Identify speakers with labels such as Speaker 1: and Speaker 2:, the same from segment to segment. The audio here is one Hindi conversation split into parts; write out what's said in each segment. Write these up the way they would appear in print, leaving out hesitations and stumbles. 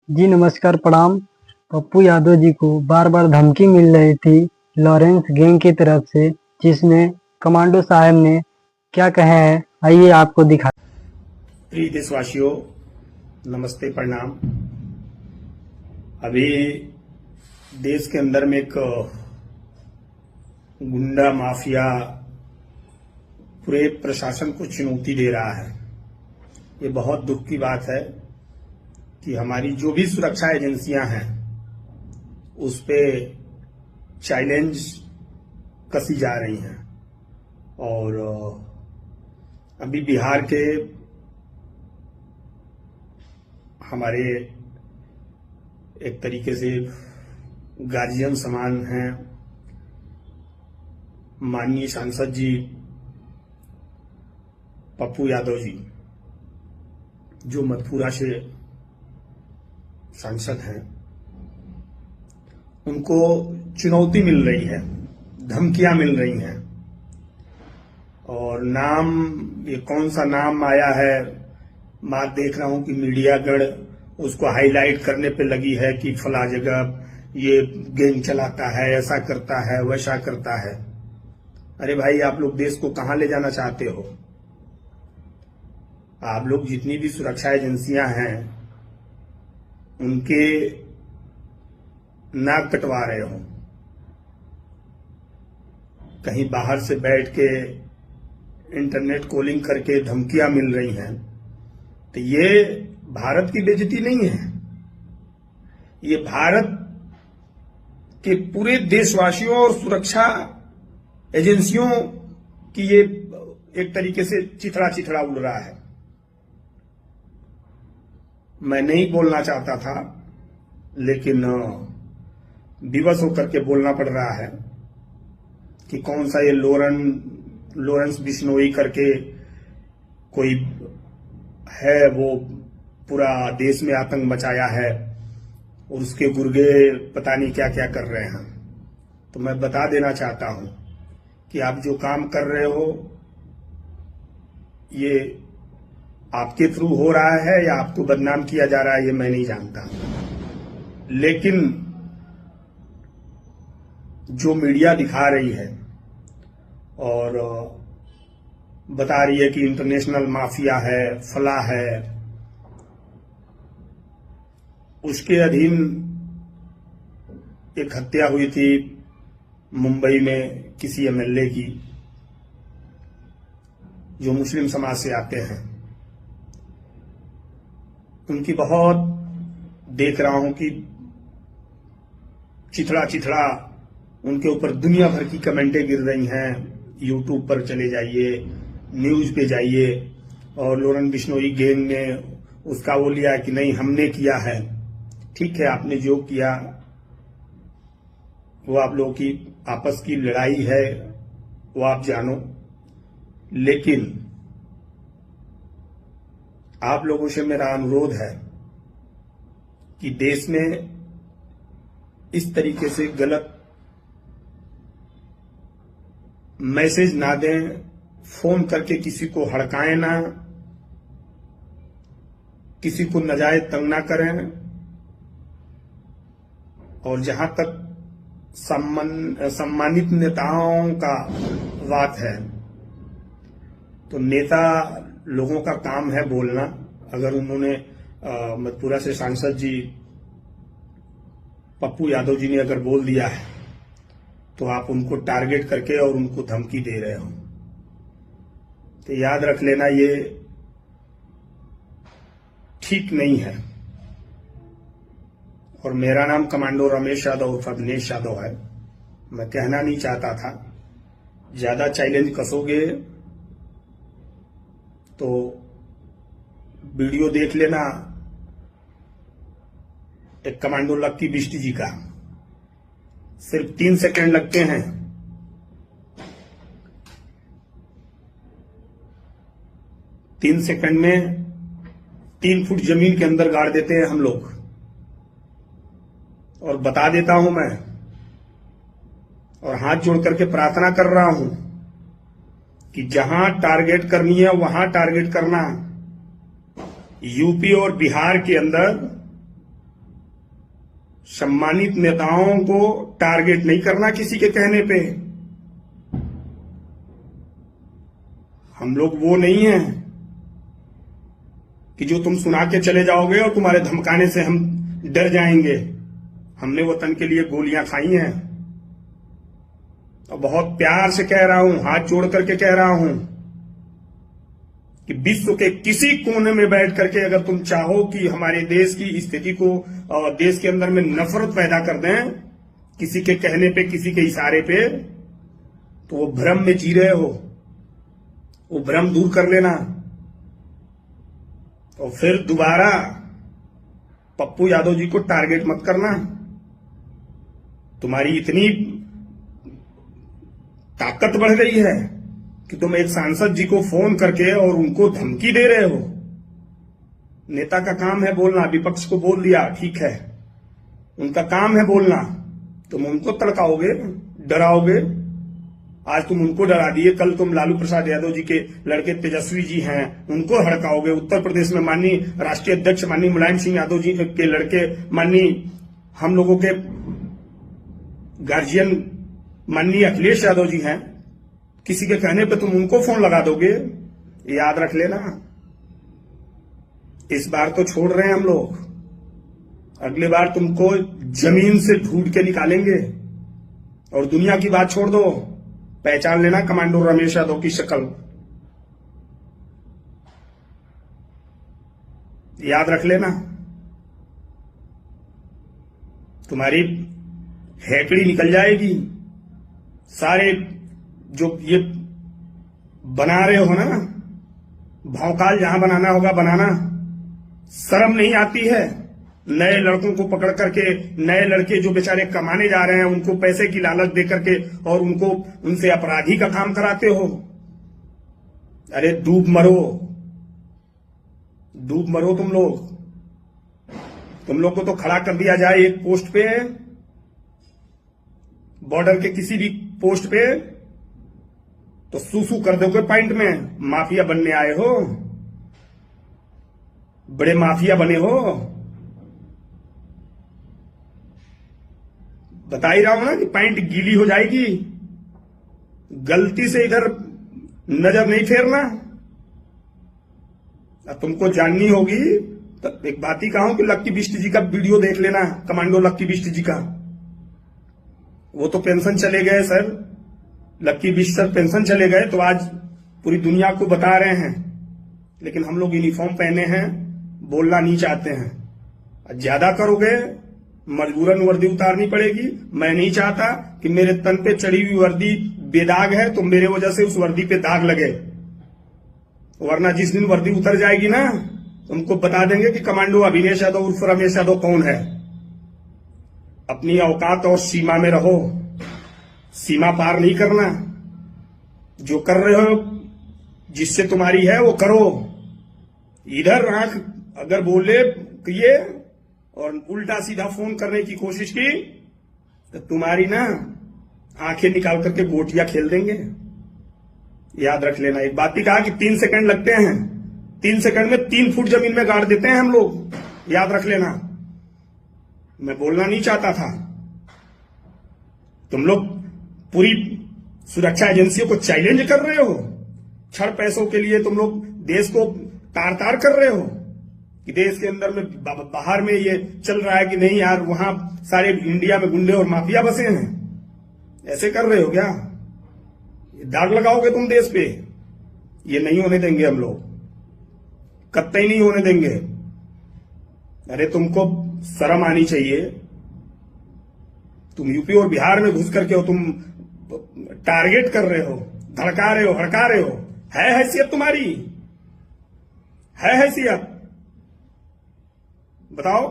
Speaker 1: जी नमस्कार, प्रणाम। पप्पू यादव जी को बार बार धमकी मिल रही थी लॉरेंस गैंग की तरफ से, जिसमें कमांडो साहब ने क्या कहे हैं, आइए आपको दिखा।
Speaker 2: प्रिय देशवासियों, नमस्ते, प्रणाम। अभी देश के अंदर में एक गुंडा माफिया पूरे प्रशासन को चुनौती दे रहा है। ये बहुत दुख की बात है कि हमारी जो भी सुरक्षा एजेंसियां हैं उस पे चैलेंज कसी जा रही हैं। और अभी बिहार के हमारे एक तरीके से गार्जियन समान हैं माननीय सांसद जी पप्पू यादव जी, जो मधुपुरा से सांसद हैं, उनको चुनौती मिल रही है, धमकियां मिल रही हैं। और नाम, ये कौन सा नाम आया है, मैं देख रहा हूं कि मीडियागण उसको हाईलाइट करने पे लगी है कि फला जगह ये गैंग चलाता है, ऐसा करता है, वैसा करता है। अरे भाई, आप लोग देश को कहां ले जाना चाहते हो? आप लोग जितनी भी सुरक्षा एजेंसियां हैं उनके नाक कटवा रहे हो। कहीं बाहर से बैठ के इंटरनेट कॉलिंग करके धमकियां मिल रही हैं, तो ये भारत की बेइज्जती नहीं है, ये भारत के पूरे देशवासियों और सुरक्षा एजेंसियों की ये एक तरीके से चिथड़ा चिथड़ा उड़ रहा है। मैं नहीं बोलना चाहता था, लेकिन विवश होकर के बोलना पड़ रहा है कि कौन सा ये लॉरेंस बिश्नोई करके कोई है, वो पूरा देश में आतंक मचाया है और उसके गुर्गे पता नहीं क्या क्या कर रहे हैं। तो मैं बता देना चाहता हूं कि आप जो काम कर रहे हो ये आपके थ्रू हो रहा है या आपको बदनाम किया जा रहा है, ये मैं नहीं जानता। लेकिन जो मीडिया दिखा रही है और बता रही है कि इंटरनेशनल माफिया है, फला है, उसके अधीन एक हत्या हुई थी मुंबई में किसी एमएलए की, जो मुस्लिम समाज से आते हैं। उनकी बहुत देख रहा हूं कि चिथड़ा चिथड़ा उनके ऊपर दुनिया भर की कमेंटें गिर रही हैं। यूट्यूब पर चले जाइए, न्यूज पे जाइए, और लॉरेंस बिश्नोई गैंग ने उसका वो लिया कि नहीं हमने किया है। ठीक है, आपने जो किया वो आप लोगों की आपस की लड़ाई है, वो आप जानो। लेकिन आप लोगों से मेरा अनुरोध है कि देश में इस तरीके से गलत मैसेज ना दें, फोन करके किसी को हड़काएं ना, किसी को नाजायज तंग ना करें। और जहां तक सम्मानित नेताओं का बात है, तो नेता लोगों का काम है बोलना। अगर उन्होंने मधुपुरा से सांसद जी पप्पू यादव जी ने अगर बोल दिया है, तो आप उनको टारगेट करके और उनको धमकी दे रहे हो, तो याद रख लेना ये ठीक नहीं है। और मेरा नाम कमांडो रमेश यादव उर्फ दिनेश यादव है। मैं कहना नहीं चाहता था, ज्यादा चैलेंज कसोगे तो वीडियो देख लेना एक कमांडो लक्की बिष्ट जी का, सिर्फ 3 सेकंड लगते हैं। 3 सेकंड में 3 फुट जमीन के अंदर गाड़ देते हैं हम लोग। और बता देता हूं मैं, और हाथ जोड़ करके प्रार्थना कर रहा हूं कि जहां टारगेट करनी है वहां टारगेट करना। यूपी और बिहार के अंदर सम्मानित नेताओं को टारगेट नहीं करना किसी के कहने पे। हम लोग वो नहीं है कि जो तुम सुना के चले जाओगे और तुम्हारे धमकाने से हम डर जाएंगे। हमने वतन के लिए गोलियां खाई हैं और बहुत प्यार से कह रहा हूं, हाथ जोड़ करके कह रहा हूं कि विश्व के किसी कोने में बैठ करके अगर तुम चाहो कि हमारे देश की स्थिति को और देश के अंदर में नफरत पैदा कर दें किसी के कहने पे, किसी के इशारे पे, तो वो भ्रम में जी रहे हो। वो भ्रम दूर कर लेना और फिर दोबारा पप्पू यादव जी को टारगेट मत करना। तुम्हारी इतनी ताकत बढ़ गई है कि तुम एक सांसद जी को फोन करके और उनको धमकी दे रहे हो। नेता का काम है बोलना, विपक्ष को बोल दिया ठीक है, उनका काम है बोलना। तुम उनको तड़काओगे, डराओगे। आज तुम उनको डरा दिए, कल तुम लालू प्रसाद यादव जी के लड़के तेजस्वी जी हैं उनको हड़काओगे। उत्तर प्रदेश में माननीय राष्ट्रीय अध्यक्ष माननीय मुलायम सिंह यादव जी के लड़के, माननीय हम लोगों के गार्जियन माननीय अखिलेश यादव जी हैं, किसी के कहने पे तुम उनको फोन लगा दोगे। याद रख लेना, इस बार तो छोड़ रहे हैं हम लोग, अगली बार तुमको जमीन से ढूंढ के निकालेंगे। और दुनिया की बात छोड़ दो, पहचान लेना कमांडो रमेश यादव की शक्ल, याद रख लेना। तुम्हारी हेकड़ी निकल जाएगी। सारे जो ये बना रहे हो ना, भौकाल जहां बनाना होगा बनाना, शर्म नहीं आती है। नए लड़कों को पकड़ करके, नए लड़के जो बेचारे कमाने जा रहे हैं उनको पैसे की लालच दे करके और उनको उनसे अपराधी का काम कराते हो। अरे डूब मरो, डूब मरो तुम लोग। तुम लोग को तो खड़ा कर दिया जाए एक पोस्ट पे, बॉर्डर के किसी भी पोस्ट पे, तो सूसू कर दोगे पॉइंट में। माफिया बनने आए हो, बड़े माफिया बने हो। बता ही रहा हूं ना कि पॉइंट गीली हो जाएगी। गलती से इधर नजर नहीं फेरना। अब तुमको जाननी होगी तो एक बात ही कहूं कि लक्की बिष्ट जी का वीडियो देख लेना, कमांडो लक्की बिष्ट जी का। वो तो पेंशन चले गए सर, लक्की बिष्ट सर पेंशन चले गए, तो आज पूरी दुनिया को बता रहे हैं। लेकिन हम लोग यूनिफॉर्म पहने हैं, बोलना नहीं चाहते हैं। ज्यादा करोगे मजबूरन वर्दी उतारनी पड़ेगी। मैं नहीं चाहता कि मेरे तन पे चढ़ी हुई वर्दी बेदाग है तो मेरे वजह से उस वर्दी पे दाग लगे, वरना जिस दिन वर्दी उतर जाएगी ना, तुमको बता देंगे कि कमांडो अभिनेश यादव उर्फ रमेश यादव कौन है। अपनी औकात और सीमा में रहो, सीमा पार नहीं करना। जो कर रहे हो, जिससे तुम्हारी है वो करो। इधर आंख अगर बोले किए और उल्टा सीधा फोन करने की कोशिश की तो तुम्हारी ना आंखें निकाल करके गोटियां खेल देंगे। याद रख लेना। एक बात ही कहा कि 3 सेकंड लगते हैं, 3 सेकंड में 3 फुट जमीन में गाड़ देते हैं हम लोग। याद रख लेना। मैं बोलना नहीं चाहता था। तुम लोग पूरी सुरक्षा एजेंसियों को चैलेंज कर रहे हो। छड़ पैसों के लिए तुम लोग देश को तार तार कर रहे हो कि देश के अंदर में बाहर में ये चल रहा है कि नहीं यार, वहां सारे इंडिया में गुंडे और माफिया बसे हैं। ऐसे कर रहे हो क्या? दाग लगाओगे तुम देश पे। ये नहीं होने देंगे हम लोग, कतई नहीं होने देंगे। अरे तुमको शर्म आनी चाहिए। तुम यूपी और बिहार में घुस करके हो, तुम टारगेट कर रहे हो, धड़का रहे हो, हड़का रहे हो। है हैसियत तुम्हारी? है हैसियत? बताओ।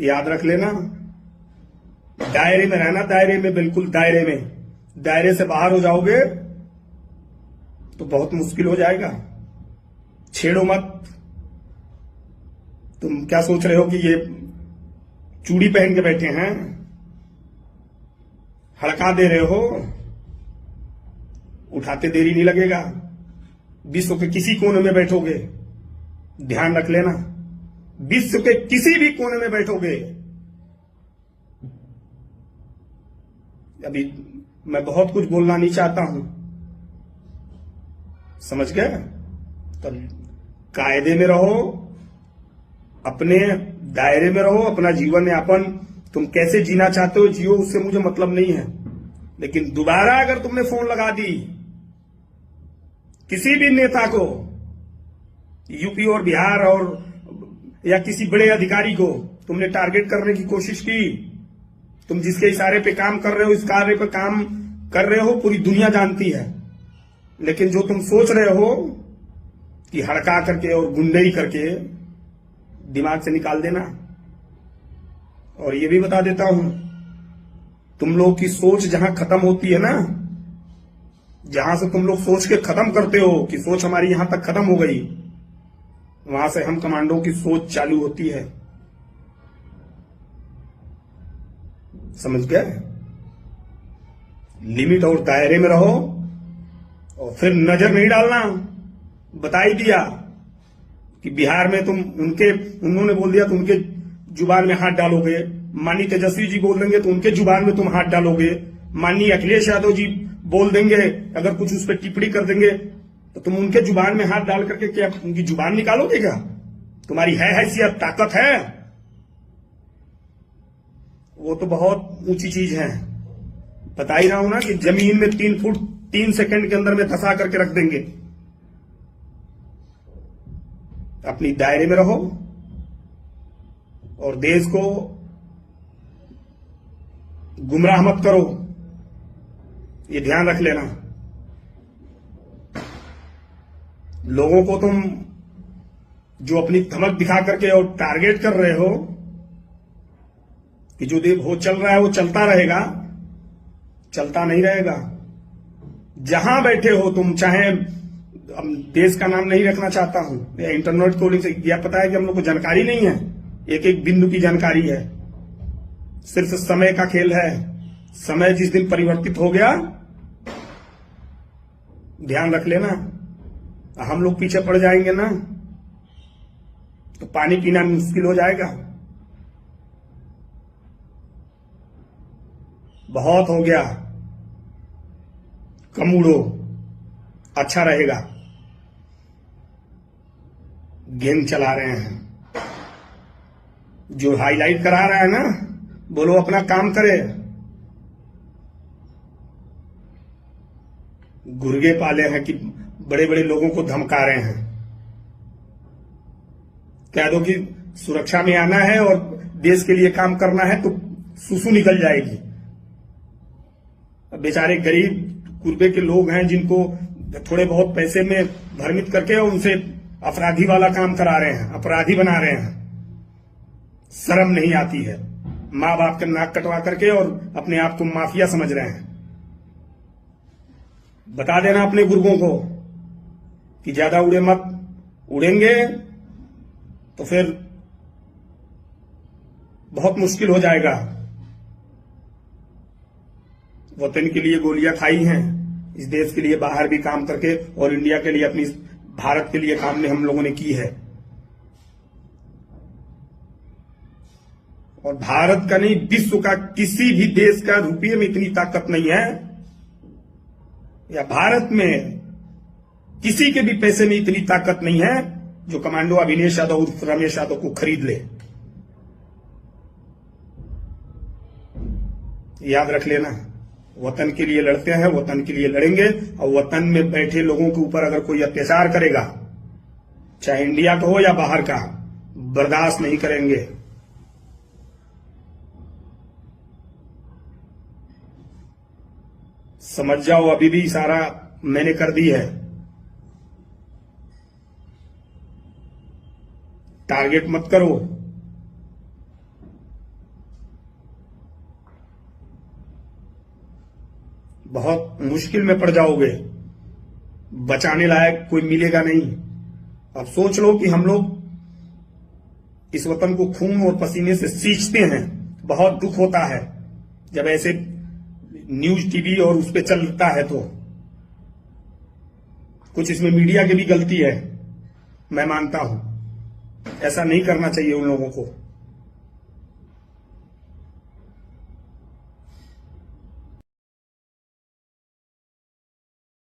Speaker 2: याद रख लेना, दायरे में रहना, दायरे में, बिल्कुल दायरे में। दायरे से बाहर हो जाओगे तो बहुत मुश्किल हो जाएगा। छेड़ो मत। तुम क्या सोच रहे हो कि ये चूड़ी पहन के बैठे हैं, हड़का दे रहे हो? उठाते देरी नहीं लगेगा। विश्व के किसी कोने में बैठोगे, ध्यान रख लेना। विश्व के किसी भी कोने में बैठोगे, अभी मैं बहुत कुछ बोलना नहीं चाहता हूं, समझ गए? तो कायदे में रहो, अपने दायरे में रहो, अपना जीवन यापन तुम कैसे जीना चाहते हो जियो, उससे मुझे मतलब नहीं है। लेकिन दोबारा अगर तुमने फोन लगा दी किसी भी नेता को, यूपी और बिहार और या किसी बड़े अधिकारी को तुमने टारगेट करने की कोशिश की, तुम जिसके इशारे पे काम कर रहे हो, इस कार्य पे काम कर रहे हो, पूरी दुनिया जानती है। लेकिन जो तुम सोच रहे हो कि हड़का करके और गुंडई करके, दिमाग से निकाल देना। और ये भी बता देता हूं, तुम लोग की सोच जहां खत्म होती है ना, जहां से तुम लोग सोच के खत्म करते हो कि सोच हमारी यहां तक खत्म हो गई, वहां से हम कमांडो की सोच चालू होती है। समझ गए? लिमिट और दायरे में रहो, और फिर नजर नहीं डालना। बता ही दिया कि बिहार में तुम उन्होंने बोल दिया तो उनके जुबान में हाथ डालोगे, माननीय तेजस्वी जी बोल देंगे तो उनके जुबान में तुम हाथ डालोगे, माननीय अखिलेश यादव जी बोल देंगे, अगर कुछ उस पर टिप्पणी कर देंगे तो तुम उनके जुबान में हाथ डाल करके क्या उनकी जुबान निकालोगे? क्या तुम्हारी है हैसियत, ताकत है? वो तो बहुत ऊंची चीज है। बता ही रहा हूं ना कि जमीन में 3 फुट 3 सेकंड के अंदर में धंसा करके रख देंगे। अपनी दायरे में रहो और देश को गुमराह मत करो, ये ध्यान रख लेना। लोगों को तुम जो अपनी धमक दिखा करके और टारगेट कर रहे हो कि जो हो चल रहा है वो चलता रहेगा, चलता नहीं रहेगा। जहां बैठे हो तुम, चाहे देश का नाम नहीं रखना चाहता हूं, या इंटरनेट कॉलिंग से, यह पता है कि हम लोग को जानकारी नहीं है, एक एक बिंदु की जानकारी है, सिर्फ समय का खेल है। समय जिस दिन परिवर्तित हो गया, ध्यान रख लेना, हम लोग पीछे पड़ जाएंगे ना तो पानी पीना मुश्किल हो जाएगा। बहुत हो गया, कम उड़ो, अच्छा रहेगा। गेम चला रहे हैं, जो हाईलाइट करा रहा है ना, बोलो अपना काम करे। गुर्गे पाले हैं कि बड़े बड़े लोगों को धमका रहे हैं। कह दो कि सुरक्षा में आना है और देश के लिए काम करना है तो सुसु निकल जाएगी। बेचारे गरीब कुर्बे के लोग हैं जिनको थोड़े बहुत पैसे में भ्रमित करके उनसे अपराधी वाला काम करा रहे हैं, अपराधी बना रहे हैं। शर्म नहीं आती है, माँ बाप के नाक कटवा करके और अपने आप को माफिया समझ रहे हैं। बता देना अपने गुर्गों को कि ज्यादा उड़े मत, उड़ेंगे तो फिर बहुत मुश्किल हो जाएगा। वतन के लिए गोलियां खाई हैं, इस देश के लिए बाहर भी काम करके, और इंडिया के लिए, अपनी भारत के लिए काम में हम लोगों ने की है। और भारत का नहीं, विश्व का किसी भी देश का रुपये में इतनी ताकत नहीं है, या भारत में किसी के भी पैसे में इतनी ताकत नहीं है जो कमांडो अविनेश यादव उर्फ रमेश यादव को खरीद ले। याद रख लेना, वतन के लिए लड़ते हैं, वतन के लिए लड़ेंगे, और वतन में बैठे लोगों के ऊपर अगर कोई अत्याचार करेगा, चाहे इंडिया का हो या बाहर का, बर्दाश्त नहीं करेंगे। समझ जाओ, अभी भी इशारा मैंने कर दी है। टारगेट मत करो। बहुत मुश्किल में पड़ जाओगे, बचाने लायक कोई मिलेगा नहीं। अब सोच लो कि हम लोग इस वतन को खून और पसीने से सींचते हैं। बहुत दुख होता है जब ऐसे न्यूज टीवी और उस पे चलता है, तो कुछ इसमें मीडिया की भी गलती है, मैं मानता हूं। ऐसा नहीं करना चाहिए उन लोगों को।